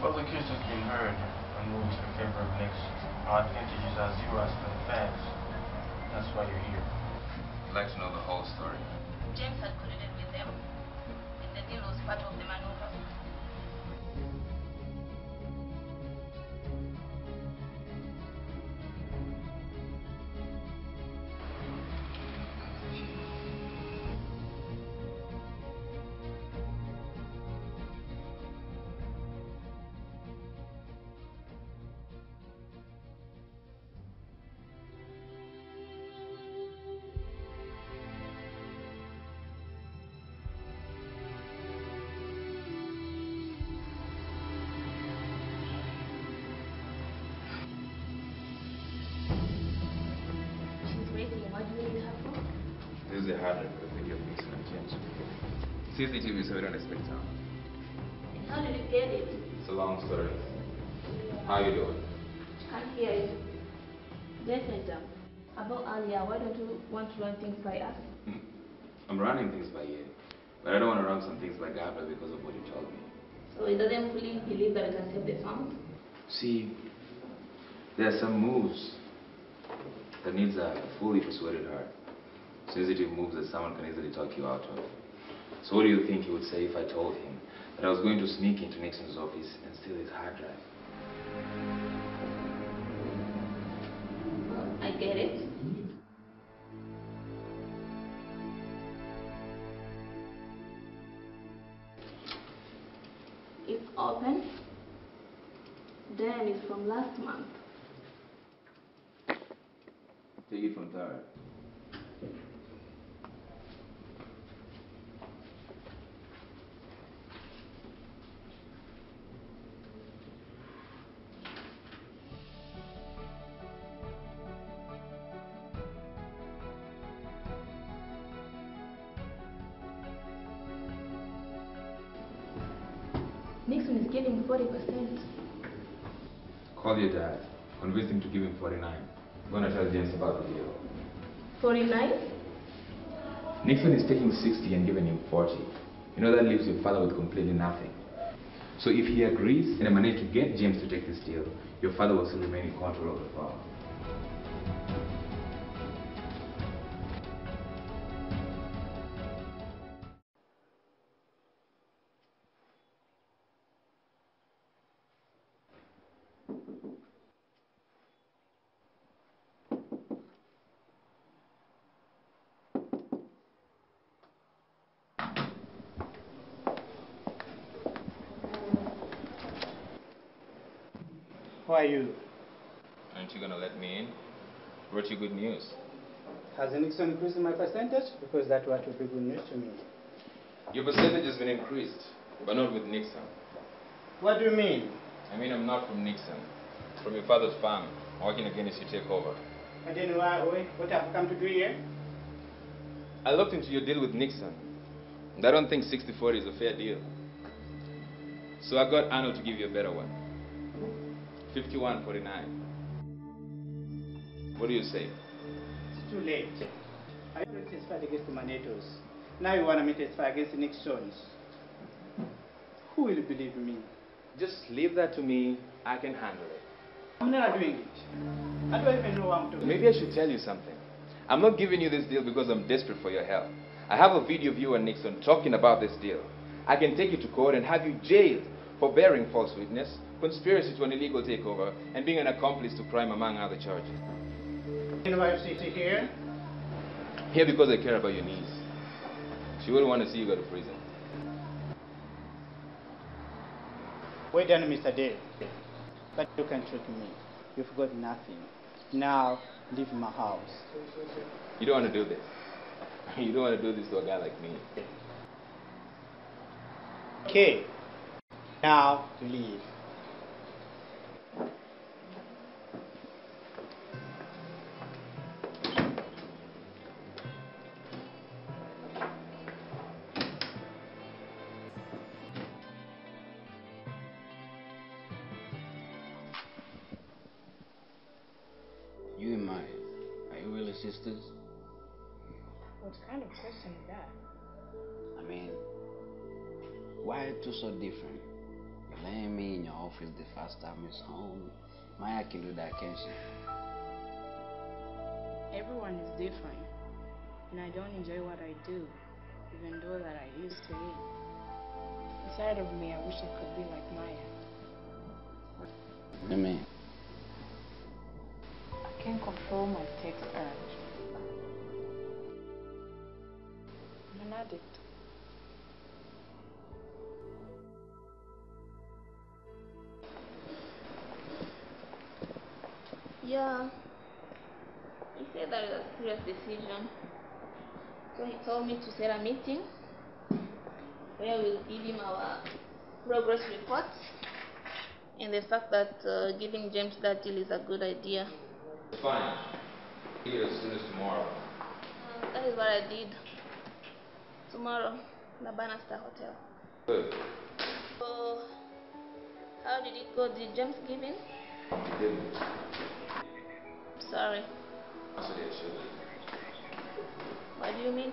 Well, the case has been heard and moved in favor of Nixon. Our advantages are zero as per the facts. That's why you're here. I'd like to know the whole story. James had colluded with them, and the deal was part of the maneuver. What do you need her for? This is the hard drive with the video of Nixon and James. CCTV, so we don't expect sound. And how did you get it? It's a long story. How you doing? Can't hear you. Listen, Jam. About earlier, why don't you want to run things by us? I'm running things by you, but I don't want to run some things by Gabriel because of what you told me. So he doesn't fully believe that we can save the farm? See, there are some moves that needs a fully persuaded heart. Sensitive moves that someone can easily talk you out of. So what do you think he would say if I told him that I was going to sneak into Nixon's office and steal his hard drive? Well, I get it. It's open. Then it's from last month. Take it from third. Nixon is giving 40%. Call your dad. Convince him to give him 49. I'm going to tell James about the deal. 49? Nixon is taking 60 and giving him 40. You know that leaves your father with completely nothing. So if he agrees and I manage to get James to take this deal, your father will still remain in control of the farm. Who are you? Aren't you going to let me in? Brought you good news. Has Nixon increased my percentage? Because that would be good news to me. Your percentage has been increased, but not with Nixon. What do you mean? I mean, I'm not from Nixon. From your father's farm, working against your takeover. And then what have you come to do here? I looked into your deal with Nixon, and I don't think 60-40 is a fair deal. So I got Arnold to give you a better one. 51-49. What do you say? It's too late. I already testified against the Manetos. Now you want me to testify against the Nixons. Who will believe me? Just leave that to me. I can handle it. I'm not doing it. I don't even know what I'm doing. Maybe I should tell you something. I'm not giving you this deal because I'm desperate for your help. I have a video of you and Nixon talking about this deal. I can take you to court and have you jailed for bearing false witness, conspiracy to an illegal takeover, and being an accomplice to crime, among other charges. You know why you sit here? Here because I care about your niece. She wouldn't want to see you go to prison. Well done, Mr. Dale. But you can trick me. You've got nothing. Now, leave my house. You don't want to do this. You don't want to do this to a guy like me. Okay. Now, leave. You and Maya, are you really sisters? What kind of question is that? I mean, why are you two so different? Your blame me in your office the first time is home. Maya can do that, can't she? Everyone is different, and I don't enjoy what I do, even though that I used to it. Inside of me, I wish I could be like Maya. What do you mean? I can't control my text urge. I'm an addict. Yeah. He said that it was a serious decision. So he told me to set a meeting where we'll give him our progress report and the fact that giving James that deal is a good idea. Fine. Get it as soon as tomorrow. That is what I did. Tomorrow, the Bannister Hotel. Good. So, how did it go? Did James give in? You didn't. Sorry. I said it should. What do you mean?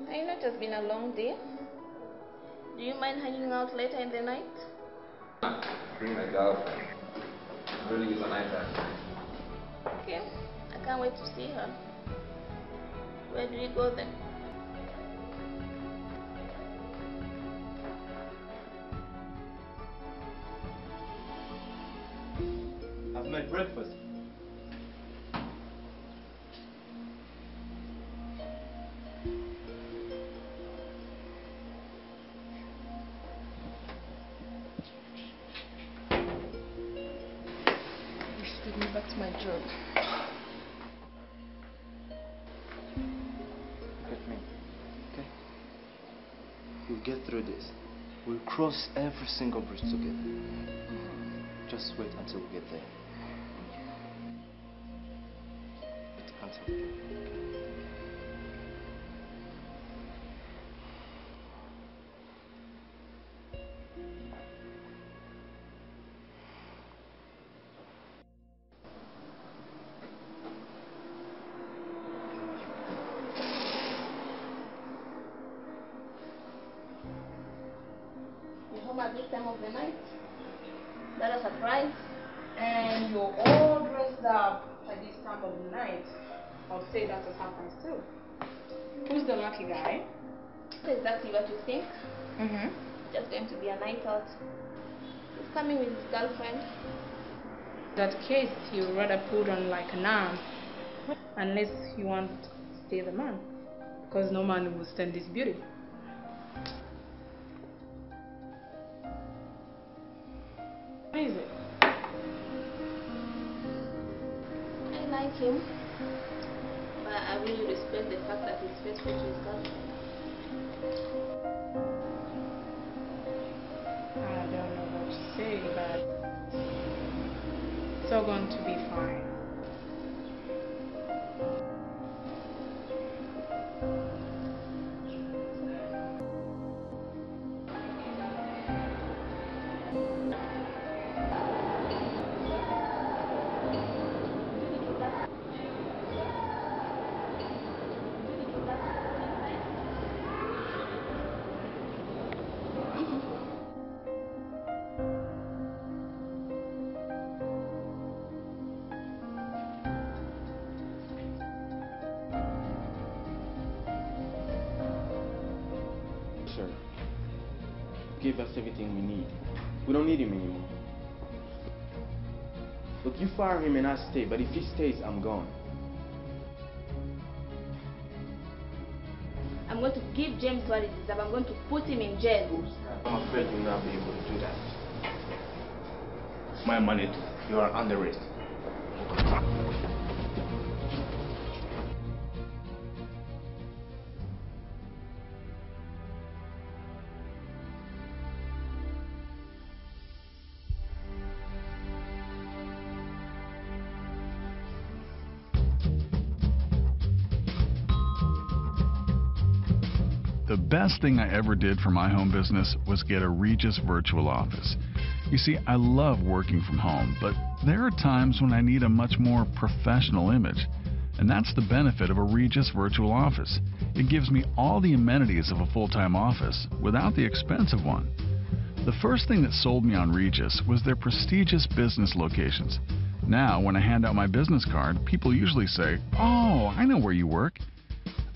I know it has been a long day. Do you mind hanging out later in the night? Bring my girlfriend. Really is a night time. Okay. I can't wait to see her. Where do we go then? I've made breakfast. Just take me back to my job. Look at me, okay? We'll get through this. We'll cross every single bridge together. Just wait until we get there. Wait until we get there. You're home at this time of the night? Is that a surprise? And you're all dressed up at this time of the night. I'll say that's a surprise too. Who's the lucky guy? That's exactly what you think. Mm-hmm. Just going to be a night out. He's coming with his girlfriend. In that case, you'd rather put on like an arm. Unless you want to stay the man. Because no man will stand this beauty. What is it? I like him, but I really respect the fact that he's faithful to his girlfriend. I don't know what to say, but it's all going to be fine. Sure. Give us everything we need. We don't need him anymore. Look, you fire him and I stay, but if he stays, I'm gone. I'm going to give James what he deserves. I'm going to put him in jail. I'm afraid you'll not be able to do that. My money, you are under arrest. The best thing I ever did for my home business was get a Regis virtual office. You see, I love working from home, but there are times when I need a much more professional image. And that's the benefit of a Regis virtual office. It gives me all the amenities of a full-time office without the expense of one. The first thing that sold me on Regis was their prestigious business locations. Now, when I hand out my business card, people usually say, "Oh, I know where you work."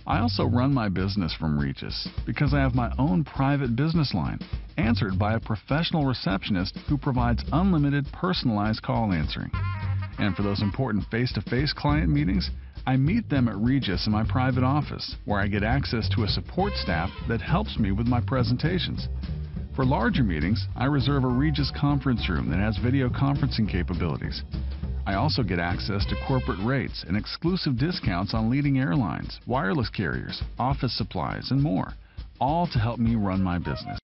I also run my business from Regis because I have my own private business line, answered by a professional receptionist who provides unlimited personalized call answering. And for those important face-to-face client meetings, I meet them at Regis in my private office, where I get access to a support staff that helps me with my presentations. For larger meetings, I reserve a Regis conference room that has video conferencing capabilities. I also get access to corporate rates and exclusive discounts on leading airlines, wireless carriers, office supplies, and more, all to help me run my business.